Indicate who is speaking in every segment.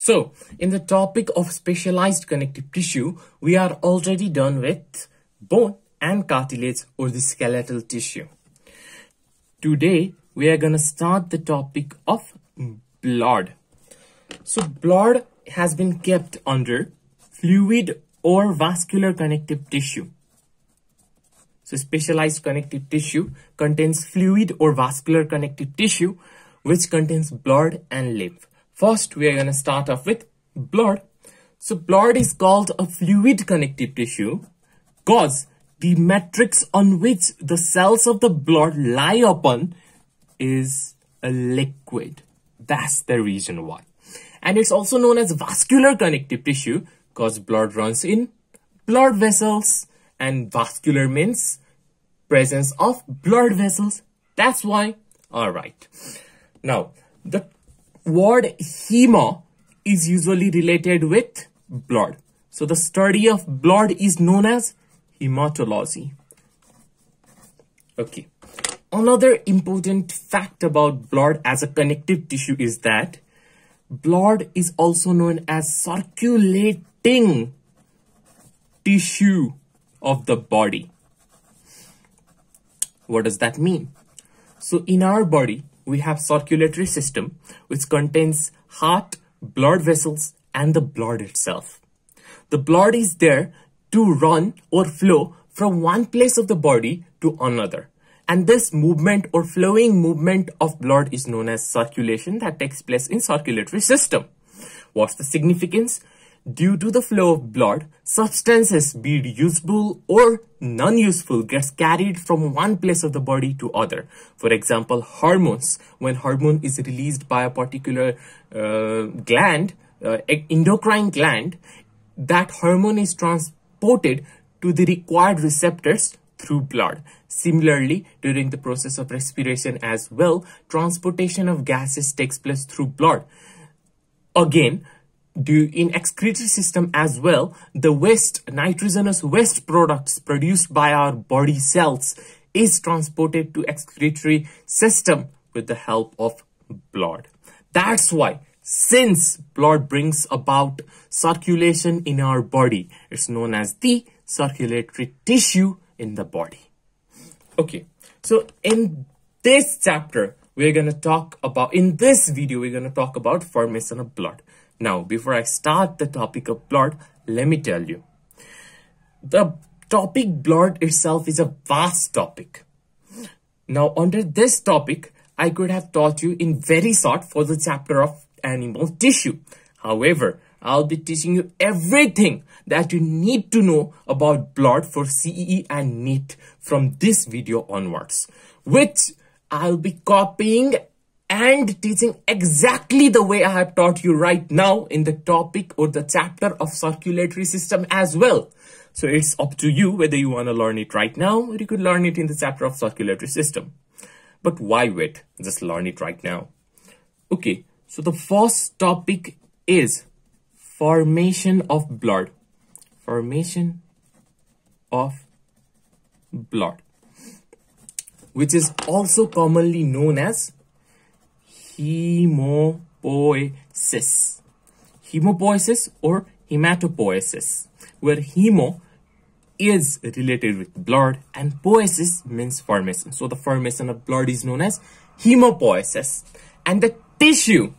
Speaker 1: So, in the topic of specialized connective tissue, we are already done with bone and cartilage or the skeletal tissue. Today, we are going to start the topic of blood. So, blood has been kept under fluid or vascular connective tissue. So, specialized connective tissue contains fluid or vascular connective tissue which contains blood and lymph. First, we are going to start off with blood. So, blood is called a fluid connective tissue because the matrix on which the cells of the blood lie upon is a liquid. That's the reason why. And it's also known as vascular connective tissue because blood runs in blood vessels, and vascular means presence of blood vessels. That's why. Alright. Now, the word hema is usually related with blood. So the study of blood is known as hematology. Okay. Another important fact about blood as a connective tissue is that blood is also known as circulating tissue of the body. What does that mean? So in our body, we have circulatory system which contains heart, blood vessels, and the blood itself. The blood is there to run or flow from one place of the body to another. And this movement or flowing movement of blood is known as circulation that takes place in circulatory system. What's the significance? Due to the flow of blood, substances, be it useful or non-useful, gets carried from one place of the body to other. For example, hormones. When hormone is released by a particular gland, endocrine gland, that hormone is transported to the required receptors through blood. Similarly, during the process of respiration as well, transportation of gases takes place through blood. Again, in excretory system as well, the waste, nitrogenous waste products produced by our body cells is transported to excretory system with the help of blood. That's why, since blood brings about circulation in our body, it's known as the circulatory tissue in the body. Okay, so in this chapter, we're going to talk about, in this video, we're going to talk about formation of blood. Now, before I start the topic of blood, let me tell you, the topic blood itself is a vast topic. Now, under this topic, I could have taught you in very short for the chapter of animal tissue. However, I'll be teaching you everything that you need to know about blood for CEE and NEET from this video onwards, which I'll be copying and teaching exactly the way I have taught you right now in the topic or the chapter of circulatory system as well. So it's up to you whether you want to learn it right now or you could learn it in the chapter of circulatory system. But why wait? Just learn it right now. Okay, so the first topic is formation of blood. Formation of blood, which is also commonly known as hemopoiesis. Hemopoiesis or hematopoiesis, where hemo is related with blood and poiesis means formation. So the formation of blood is known as hemopoiesis. And the tissue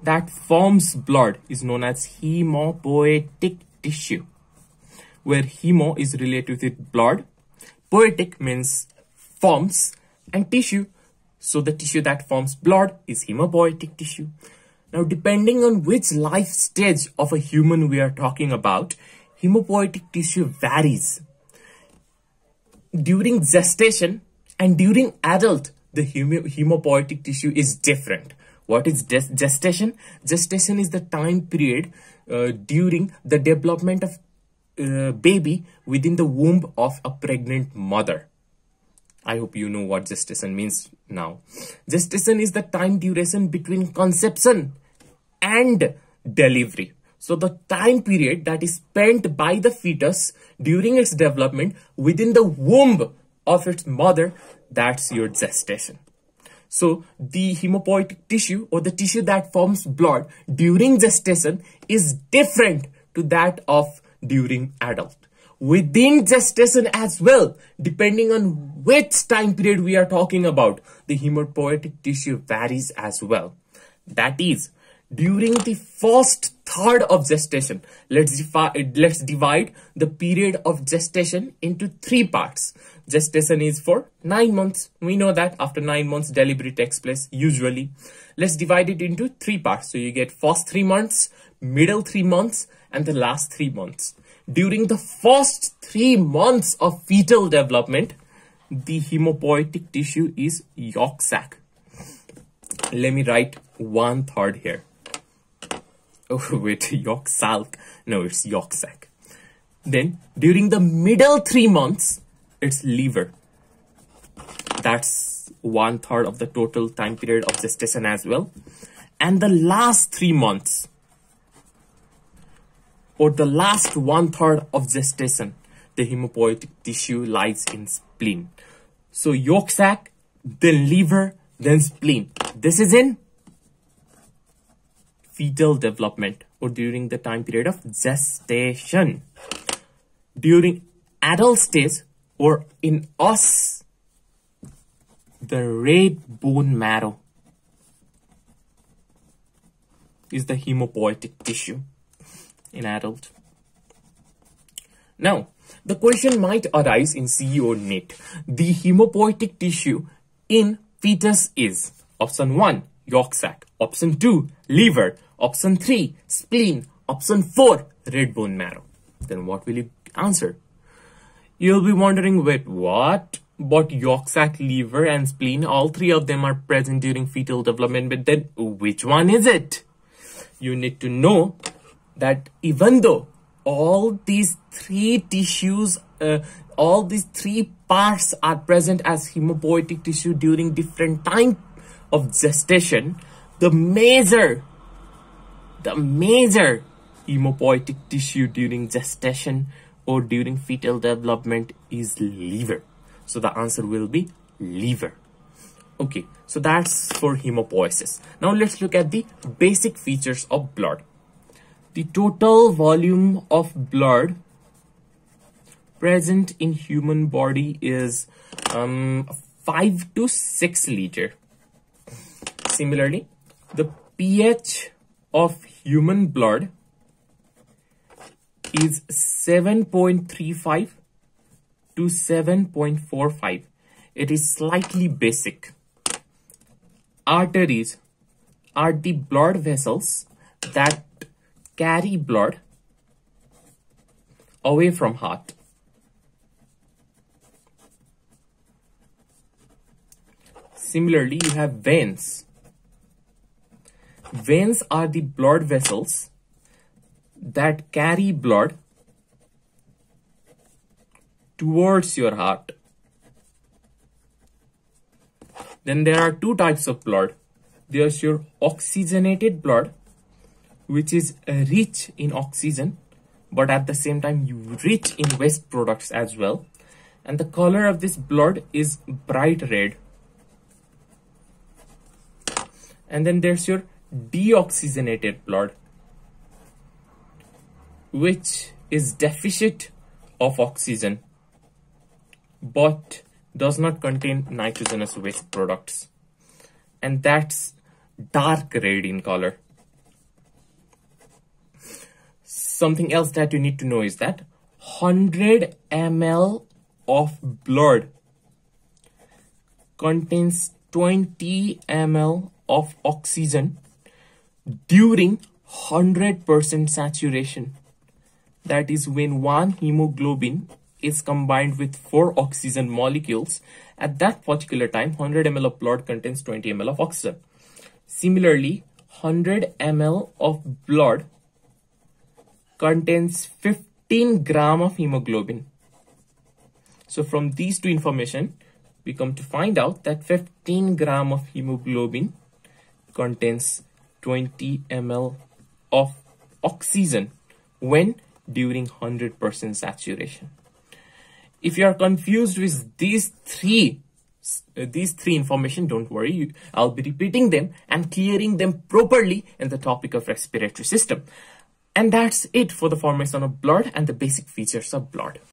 Speaker 1: that forms blood is known as hemopoietic tissue, where hemo is related with blood, poietic means forms, and tissue. So the tissue that forms blood is hemopoietic tissue. Now, depending on which life stage of a human we are talking about, hemopoietic tissue varies. During gestation and during adult, the hemopoietic tissue is different. What is gestation? Gestation is the time period during the development of baby within the womb of a pregnant mother. I hope you know what gestation means now. Gestation is the time duration between conception and delivery. So the time period that is spent by the fetus during its development within the womb of its mother, that's your gestation. So the hemopoietic tissue, or the tissue that forms blood during gestation, is different to that of during adult. Within gestation as well, depending on which time period we are talking about, the hemopoietic tissue varies as well. That is, during the first third of gestation, let's divide the period of gestation into 3 parts. Gestation is for 9 months. We know that after 9 months, delivery takes place usually. Let's divide it into 3 parts. So you get first 3 months, middle 3 months, and the last 3 months. During the first 3 months of fetal development, the hemopoietic tissue is yolk sac. Let me write 1/3 here. Oh, wait, yolk sac. No, it's yolk sac. Then, during the middle 3 months, it's liver. That's 1/3 of the total time period of gestation as well. And the last 3 months, or the last 1/3 of gestation, the hemopoietic tissue lies in spleen. So yolk sac, then liver, then spleen. This is in fetal development, or during the time period of gestation. During adult stage, or in us, the red bone marrow is the hemopoietic tissue in adult. Now, the question might arise in CEE or NEET. The hemopoietic tissue in fetus is option 1, yolk sac, option 2, liver, option 3, spleen, option 4, red bone marrow. Then what will you answer? You'll be wondering, wait, what? But yolk sac, liver, and spleen, all 3 of them are present during fetal development, but then which one is it? You need to know that even though all these 3 tissues, all these 3 parts are present as hemopoietic tissue during different time of gestation, the major hemopoietic tissue during gestation or during fetal development is liver. So the answer will be liver. Okay, so that's for hemopoiesis. Now let's look at the basic features of blood. The total volume of blood present in human body is 5 to 6 liter. Similarly, the pH of human blood is 7.35 to 7.45. It is slightly basic. Arteries are the blood vessels that carry blood away from heart. Similarly, you have veins. Veins are the blood vessels that carry blood towards your heart. Then there are 2 types of blood. There's your oxygenated blood, which is rich in oxygen, but at the same time rich in waste products as well. And the color of this blood is bright red. And then there's your deoxygenated blood, which is deficient of oxygen, but does not contain nitrogenous waste products. And that's dark red in color. Something else that you need to know is that 100 ml of blood contains 20 ml of oxygen during 100% saturation. That is when one hemoglobin is combined with 4 oxygen molecules. At that particular time, 100 ml of blood contains 20 ml of oxygen. Similarly, 100 ml of blood contains 15 gram of hemoglobin. So from these 2 information, we come to find out that 15 gram of hemoglobin contains 20 ml of oxygen when during 100% saturation. If you are confused with these 3 these three information, don't worry, I'll be repeating them and clearing them properly in the topic of respiratory system. And that's it for the formation of blood and the basic features of blood.